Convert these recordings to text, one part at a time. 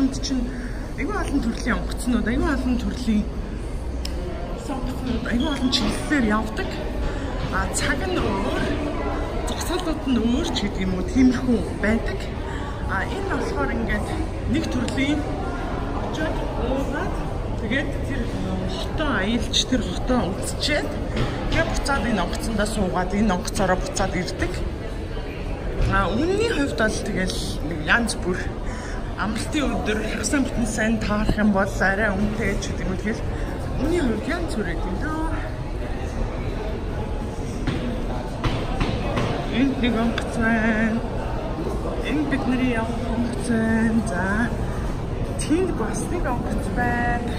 Монголд чинь аюул олон төрлийн онгоцнууд, аюул олон төрлийн сонгоцнууд, аюул олон чиглэлээр явдаг. Цаг нь өөр, зогсоолууд нь өөр ч гэдэг юм уу, тиймэрхүү байдаг. Энэ болохоор ингээд нэг төрлийн очоод уугаад тэгээд тэр хотоо аялж тэр хотоо үзчихэд тэгээд буцаад энэ онгоцондоо суугаад энэ онгоцоороо буцаад ирдэг. Үнэний хувьд бол тэгэл нэг янз бүр амралтын өдөр хагасан бүтэн сайн таарах юм бол арай үнэтэй ч гэдэг юм. Тэгэхээр үнэний хувьд янз бүр гэдэг юм даа. Энэ нэг онгоц байна. Энэ бидний явах онгоц байна. За тэнд бас нэг онгоц байна.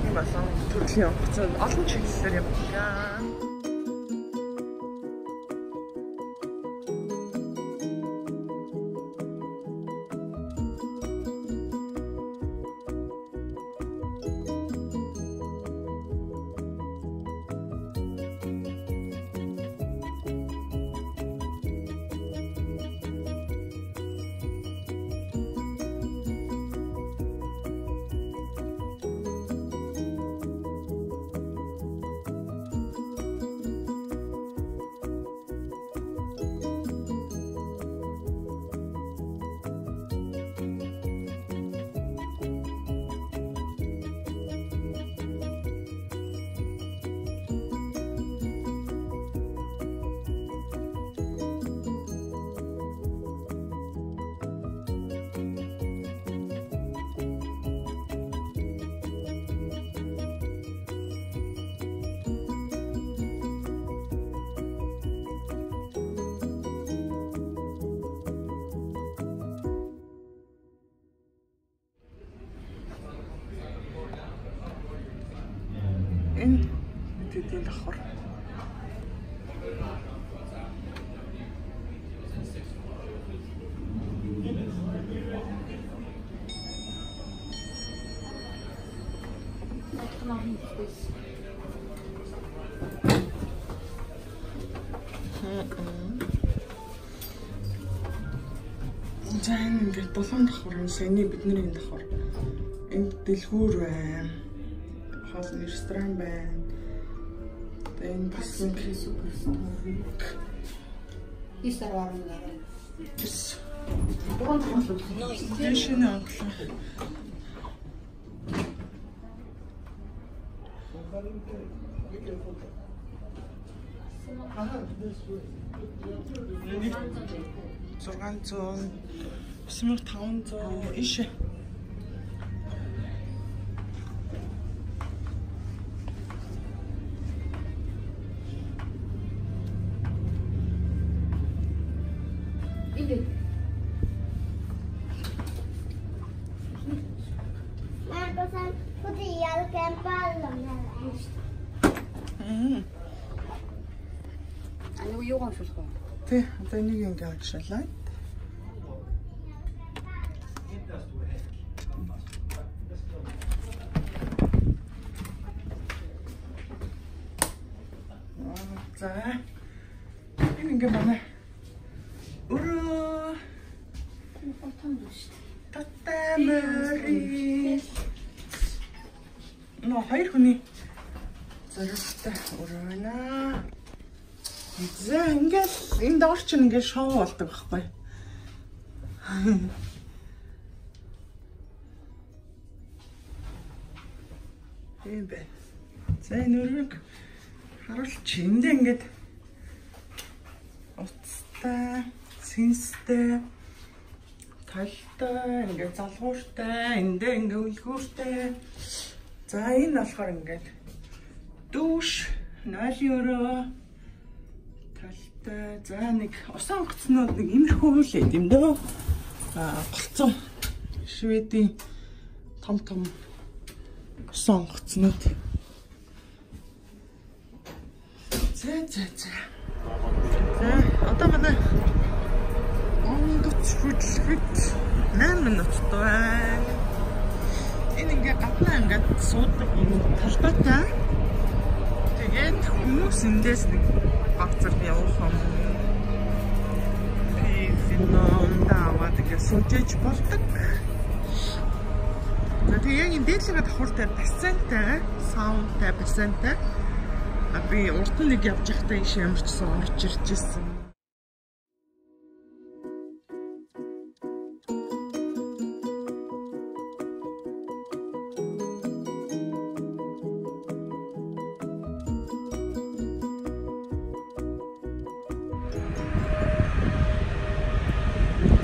Энэ бас төрлийн онгоц олон чиглэлээр явдаг. Энэ тэтгэл давхар. За энэ ингээд долоон давхар энэ саяны бидний энэ давхар. Энд дэлгүүр байна. Хоолны ресторан байна. Энэ бас суперстор. Исторварна. Тэс. Дөрөв хоол. Дэшинэ оглоо. Зургаан 9500 иш. Аюу юугаар шулах вэ? Тэ, одоо энийг ингээд агшаалаа. За. Энэ ингээд манай өрөө татамери. Но хоёр хүний зорилттой өрөө байна. За ингээд энэ доор чинь ингээд шоу болдог байхгүй. Тийм бэ. За энэ өрөөг харуулж эндээ ингээд уцтай, сэнстэй, талтай, ингээд залгууртай, эндээ ингээд үлгүүртэй. За энэ болохоор ингээд дүүш, нойлын өрөө талтай. За нэг усан онгоцнууд нэг имерхүү үлээд юм дөө. Голцон Шведийн том усан онгоцнууд. За. За одоо манай онгоц хөдөлгөт 8 минут байна. Энэ ингээд гаднаа ингээд суудаг талбайтай. Тэгээд хүмүүс эндээс нэг бацар явах юм. Финон даваад ингээд сууж болдог. За тэгээ яг энэ дээдлэгээ давхартай бассейнтай, саунтай, бассейнтай. Би урд нь нэг явж байхдаа ийш ямар ч сон орж ирж ирсэн.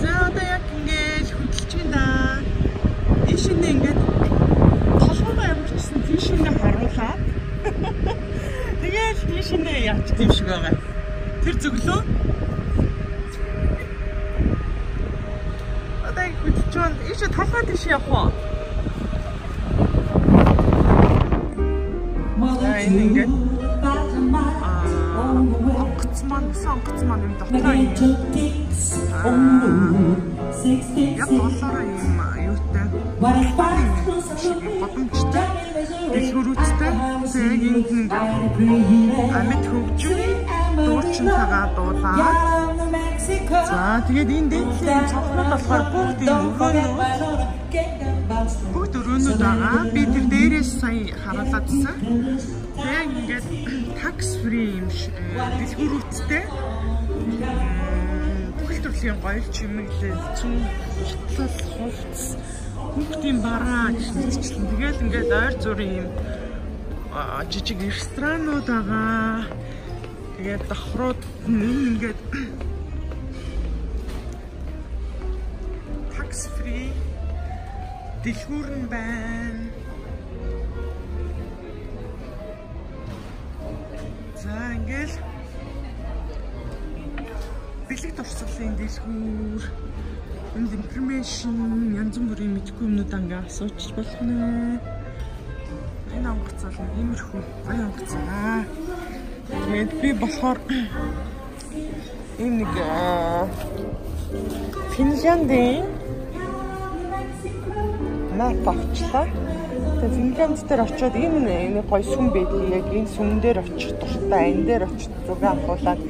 За одоо яг ингэж хөдөлж байна. Ийшээ ингээд толгойгоо ямарчсан тийшээ харуулаад тэгээд тийшээ явж тийм шиг байгаа. Тэр зөвлөө. Одоо яг хөдөлж байна. Ийшээ толгой тийш явах уу? Энэ ингээд онгоц маань юм дотроо юм. Яг доллараа юм юутай. Бодомжтой. Дэлгүүрүүдтэй. Яг энэ амьд хөгжим дуурчнтайгаа дуулаад. За тэгээд энэ дээдлийн цонхнууд болохоор бүгд энэ өрөөнүүд байгаа. Би тэр дээрээс сая харууладсан. Яг ингээд tax free юм дэлгүүрүүдтэй. Төрлийн гоё чимэглэл, цүн хурцлал, хувцс, хүүхдийн бараа гэж нэзчлэн. Тэгэл ингээд ойр зүрийн юм жижиг ресторанууд байгаа. Тэгээд давхрууд ингээд tax free дэлгүүр нь байна. За ингээд бэлэг дурсгалын дэлгүүр, энд информашн, янз бүрийн мэдгүй юмнууд ангаа асуучих болох нэ. Энэ онгоц бол иймэрхүү гоё онгоц аа. Тэгээд би болохоор энэ нэг Финляндийн мап авчлаа. Тэгээд Финлянд дээр очиод энэ гоё сүм байдаг. Яг энэ сүм дээр очих дуртай, энэ дээр очих зураг авахуулаад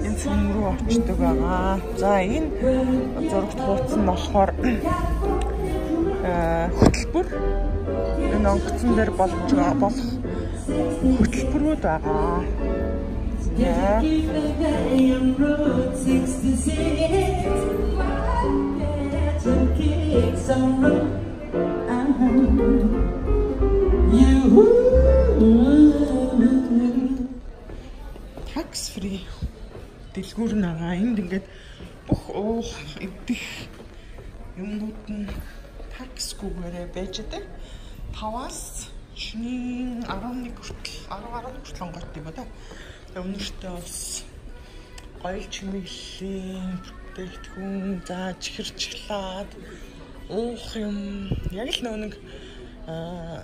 энэ сүм рүү очдог байгаа. За энэ зурагт хуудас нь болохоор хөтөлбөр. Энэ онгоцон дээр болох хөтөлбөрүүд байгаа. Tax free дэлгүүр нагаа. Энд ингээд бүх уух идэх юмнууд нь таксгүйгээр байж байгаа. 5-аас шөнийн 11 хүртэл 10 хүртэл онгойт юм да. Өнөртөө бас гоё чимэглэлийн бүтээгдэхүүн, за чихэрчлаад уух юм. Яг л нэг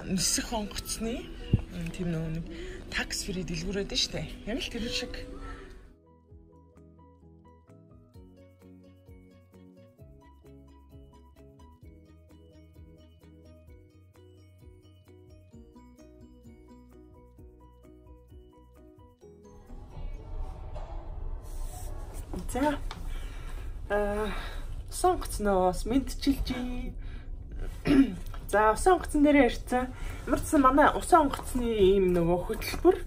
нисэх онгоцны тийм нэг tax free дэлгүүрээд нь штэ. Яг л тэр шиг. За сонгоцноос мэдчилж. За усан онгоцон дээрээ ирсэн. Ямар ч манай усан онгоцны ийм нөгөө хөтөлбөр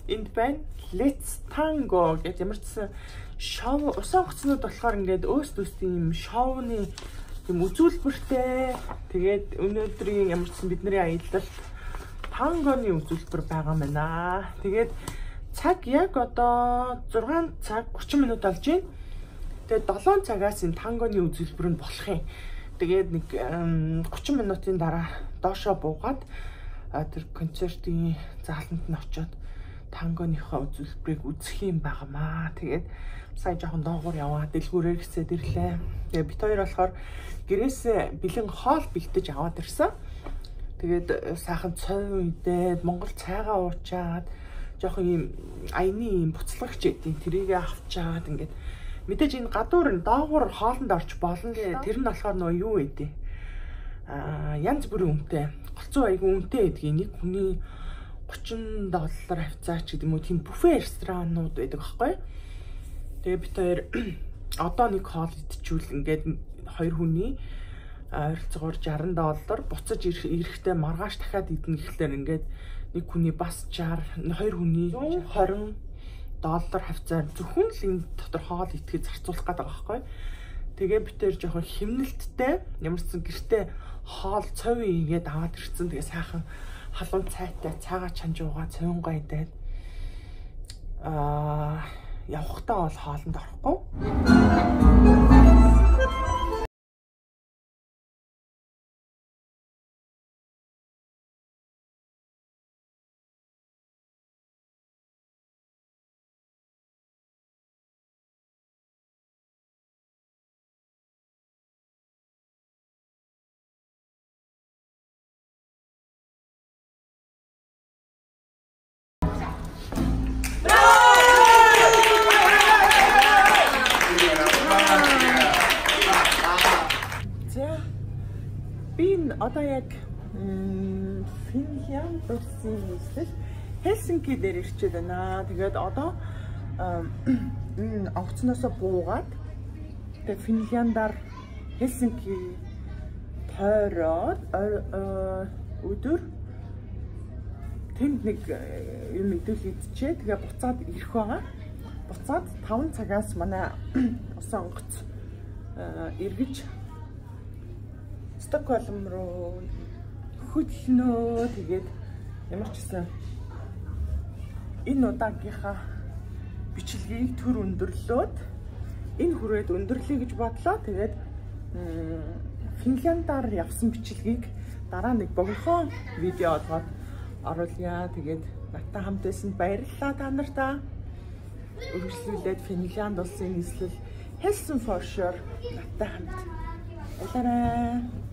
энд байна. Let's Tango гэдэг ямар ч шоу усан онгоцнууд болохоор ингээд өөстөстэй ийм шоуны ийм үзүүлбэртэй. Тэгээд өнөөдрийн ямар ч бидний аялалд тангоны үзүүлбэр байгаа юм байна. Тэгээд цаг яг одоо 6 цаг 30 минут болж байна. Тэгээд 7 цагаас энэ тангоны үзүүлбэр нь болох юм. Тэгээд нэг 30 минутын дараа доошоо буугаад тэр концертын зааланд нь очиод тангоныхоо үзүүлбэрийг үзэх юм багамаа. Тэгээд сая жоохон доогуур яваад дэлгүүрээр гисээд ирлээ. Тэгээд бит хоёр болохоор гэрээсээ бэлэн хоол бэлтэж аваад ирсэн. Тэгээд сайхан цой идээд Монгол цайгаа уучаад жоохон ийм аяны ийм буцлагч гэдэг тэрийг авчаад ингээд мэдээж энэ гадуур нь доогуур хоолнд орж болно лээ. Тэр нь болохоор нөө юу вэ? Янз бүрийн үнэтэй. Голцоо айгүй үнэтэй гэдгийг нэг хүний $30 хавцаач гэдэг юм уу тийм буфе ресторанууд байдаг аахгүй. Тэгээ бид хоёр одоо нэг хоол идчихвэл ингээд хоёр хүний ойролцоогоор $60, буцаж ирэхдээ маргааш дахиад идэх гэхлээр ингээд нэг хүний бас 60, хоёр хүний $120 хавцаар зөвхөн л энэ дотор хоол идэхэд зарцуулах гэдэг байгаа байхгүй. Тэгээ битээр жоохон химнэлттэй ямарсан гэртээ хоол цовь ийгээд аваад ирсэн. Тэгээ сайхан халуун цайтай цайгаа чанж уугаа цовингой идээд явахтаа бол хоолнд орохгүй. Одоо яг Финлянд улсын нийслэл Хельсинки дээр ирчээд байна. Тэгээд одоо онгоцноосоо буугаад тэгээд Финляндаар Хельсинки тойроод өдөр тэнд нэг юм мэдүүлэл идчихээ. Тэгээд буцаад ирэх байгаа. Буцаад 5 цагаас манай ус онгоц эргэж Стокгольм руу хөдлөнөө. Тэгээд ямар ч гэсэн энэ удаагийнхаа бичлэгийг төр өндөрлөөд энэ хүрээд өндөрлөе гэж бодлоо. Тэгээд Финляндаар явсан бичлэгийг дараа нэг богинохон видео олгоод оруулъя. Тэгээд надтай хамт байсан баярлалаа та нартай. Үргэлжлүүлээд Финлянд улсын нийслэл Helsingfors надтай хамт. Баярлалаа.